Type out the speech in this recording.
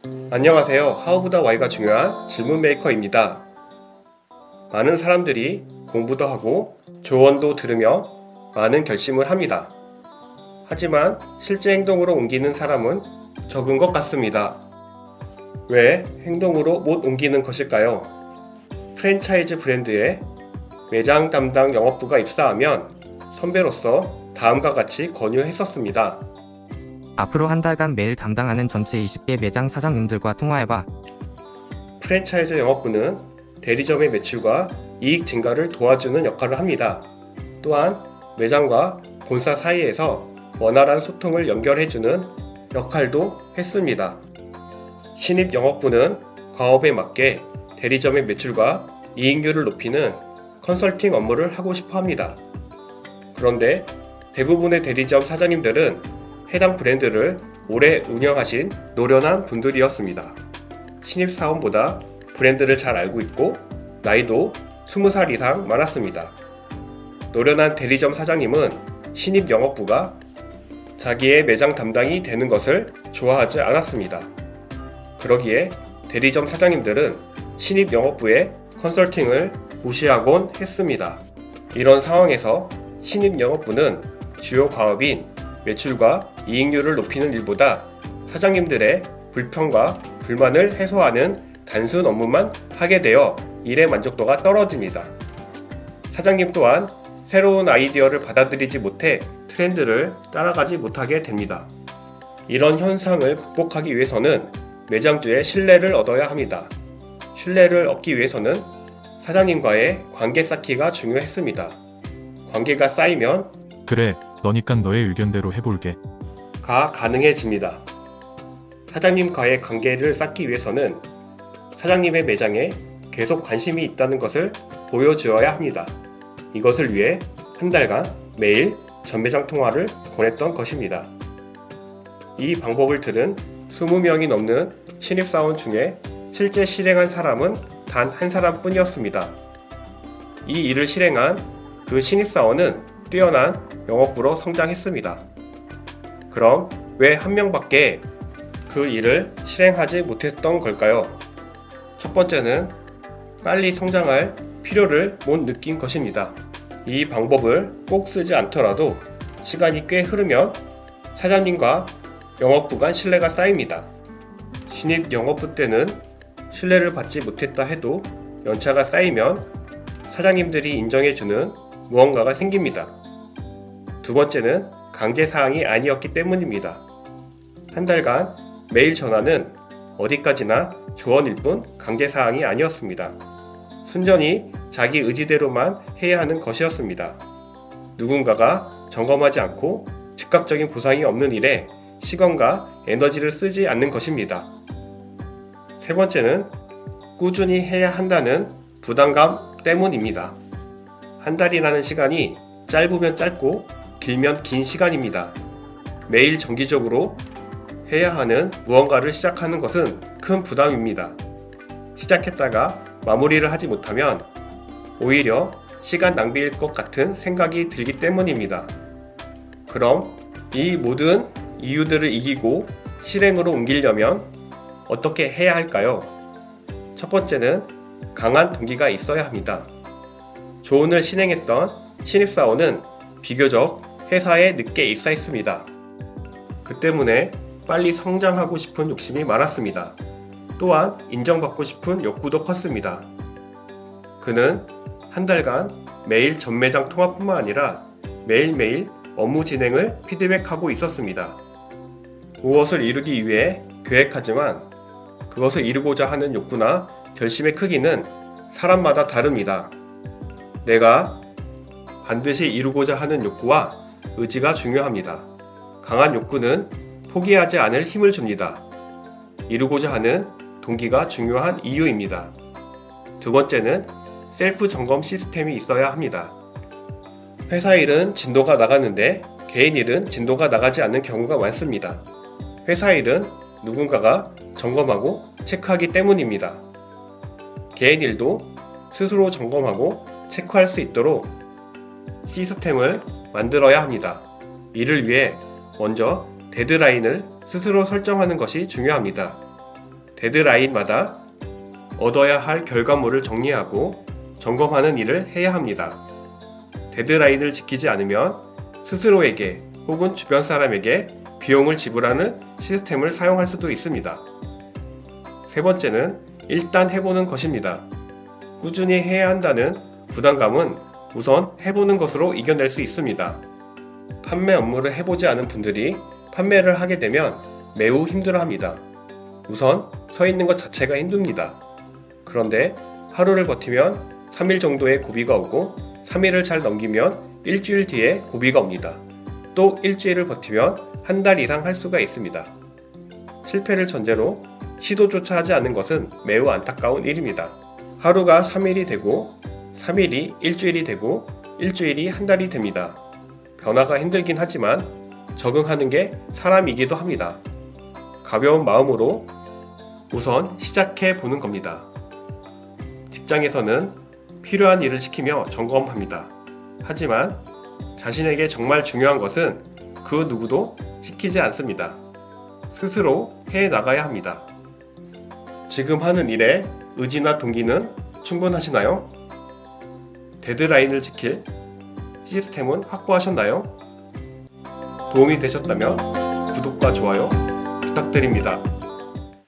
안녕하세요. 하우보다 Y가 중요한 질문 메이커입니다. 많은 사람들이 공부도 하고 조언도 들으며 많은 결심을 합니다. 하지만 실제 행동으로 옮기는 사람은 적은 것 같습니다. 왜 행동으로 못 옮기는 것일까요? 프랜차이즈 브랜드에 매장 담당 영업부가 입사하면 선배로서 다음과 같이 권유했었습니다. 앞으로 한 달간 매일 담당하는 전체 20개 매장 사장님들과 통화해봐. 프랜차이즈 영업부는 대리점의 매출과 이익 증가를 도와주는 역할을 합니다. 또한 매장과 본사 사이에서 원활한 소통을 연결해주는 역할도 했습니다. 신입 영업부는 과업에 맞게 대리점의 매출과 이익률을 높이는 컨설팅 업무를 하고 싶어 합니다. 그런데 대부분의 대리점 사장님들은 해당 브랜드를 오래 운영하신 노련한 분들이었습니다. 신입사원보다 브랜드를 잘 알고 있고 나이도 20살 이상 많았습니다. 노련한 대리점 사장님은 신입 영업부가 자기의 매장 담당이 되는 것을 좋아하지 않았습니다. 그러기에 대리점 사장님들은 신입 영업부의 컨설팅을 무시하곤 했습니다. 이런 상황에서 신입 영업부는 주요 과업인 매출과 이익률을 높이는 일보다 사장님들의 불평과 불만을 해소하는 단순 업무만 하게 되어 일의 만족도가 떨어집니다. 사장님 또한 새로운 아이디어를 받아들이지 못해 트렌드를 따라가지 못하게 됩니다. 이런 현상을 극복하기 위해서는 매장주의 신뢰를 얻어야 합니다. 신뢰를 얻기 위해서는 사장님과의 관계 쌓기가 중요했습니다. 관계가 쌓이면 그래, 너니깐 너의 의견대로 해볼게. 가 가능해집니다. 사장님과의 관계를 쌓기 위해서는 사장님의 매장에 계속 관심이 있다는 것을 보여주어야 합니다. 이것을 위해 한 달간 매일 전매장 통화를 권했던 것입니다. 이 방법을 들은 20명이 넘는 신입사원 중에 실제 실행한 사람은 단 한 사람뿐이었습니다. 이 일을 실행한 그 신입사원은 뛰어난 영업부로 성장했습니다. 그럼 왜 한 명밖에 그 일을 실행하지 못했던 걸까요? 첫 번째는 빨리 성장할 필요를 못 느낀 것입니다. 이 방법을 꼭 쓰지 않더라도 시간이 꽤 흐르면 사장님과 영업부 간 신뢰가 쌓입니다. 신입 영업부 때는 신뢰를 받지 못했다 해도 연차가 쌓이면 사장님들이 인정해주는 무언가가 생깁니다. 두 번째는 강제사항이 아니었기 때문입니다. 한 달간 매일 전화는 어디까지나 조언일 뿐 강제사항이 아니었습니다. 순전히 자기 의지대로만 해야 하는 것이었습니다. 누군가가 점검하지 않고 즉각적인 보상이 없는 일에 시간과 에너지를 쓰지 않는 것입니다. 세 번째는 꾸준히 해야 한다는 부담감 때문입니다. 한 달이라는 시간이 짧으면 짧고 길면 긴 시간입니다. 매일 정기적으로 해야 하는 무언가를 시작하는 것은 큰 부담입니다. 시작했다가 마무리를 하지 못하면 오히려 시간 낭비일 것 같은 생각이 들기 때문입니다. 그럼 이 모든 이유들을 이기고 실행으로 옮기려면 어떻게 해야 할까요? 첫 번째는 강한 동기가 있어야 합니다. 조언을 실행했던 신입사원은 비교적 회사에 늦게 입사했습니다. 그 때문에 빨리 성장하고 싶은 욕심이 많았습니다. 또한 인정받고 싶은 욕구도 컸습니다. 그는 한 달간 매일 전매장 통화뿐만 아니라 매일매일 업무 진행을 피드백하고 있었습니다. 무엇을 이루기 위해 계획하지만 그것을 이루고자 하는 욕구나 결심의 크기는 사람마다 다릅니다. 내가 반드시 이루고자 하는 욕구와 의지가 중요합니다. 강한 욕구는 포기하지 않을 힘을 줍니다. 이루고자 하는 동기가 중요한 이유입니다. 두 번째는 셀프 점검 시스템이 있어야 합니다. 회사 일은 진도가 나가는데 개인 일은 진도가 나가지 않는 경우가 많습니다. 회사 일은 누군가가 점검하고 체크하기 때문입니다. 개인 일도 스스로 점검하고 체크할 수 있도록 시스템을 만들어야 합니다. 이를 위해 먼저 데드라인을 스스로 설정하는 것이 중요합니다. 데드라인마다 얻어야 할 결과물을 정리하고 점검하는 일을 해야 합니다. 데드라인을 지키지 않으면 스스로에게 혹은 주변 사람에게 비용을 지불하는 시스템을 사용할 수도 있습니다. 세 번째는 일단 해보는 것입니다. 꾸준히 해야 한다는 부담감은 우선 해보는 것으로 이겨낼 수 있습니다. 판매 업무를 해보지 않은 분들이 판매를 하게 되면 매우 힘들어합니다. 우선 서 있는 것 자체가 힘듭니다. 그런데 하루를 버티면 3일 정도의 고비가 오고 3일을 잘 넘기면 일주일 뒤에 고비가 옵니다. 또 일주일을 버티면 한 달 이상 할 수가 있습니다. 실패를 전제로 시도조차 하지 않는 것은 매우 안타까운 일입니다. 하루가 3일이 되고 3일이 일주일이 되고 일주일이 한 달이 됩니다. 변화가 힘들긴 하지만 적응하는 게 사람이기도 합니다. 가벼운 마음으로 우선 시작해 보는 겁니다. 직장에서는 필요한 일을 시키며 점검합니다. 하지만 자신에게 정말 중요한 것은 그 누구도 시키지 않습니다. 스스로 해 나가야 합니다. 지금 하는 일에 의지나 동기는 충분하시나요? 데드라인을 지킬 시스템은 확보하셨나요? 도움이 되셨다면 구독과 좋아요 부탁드립니다.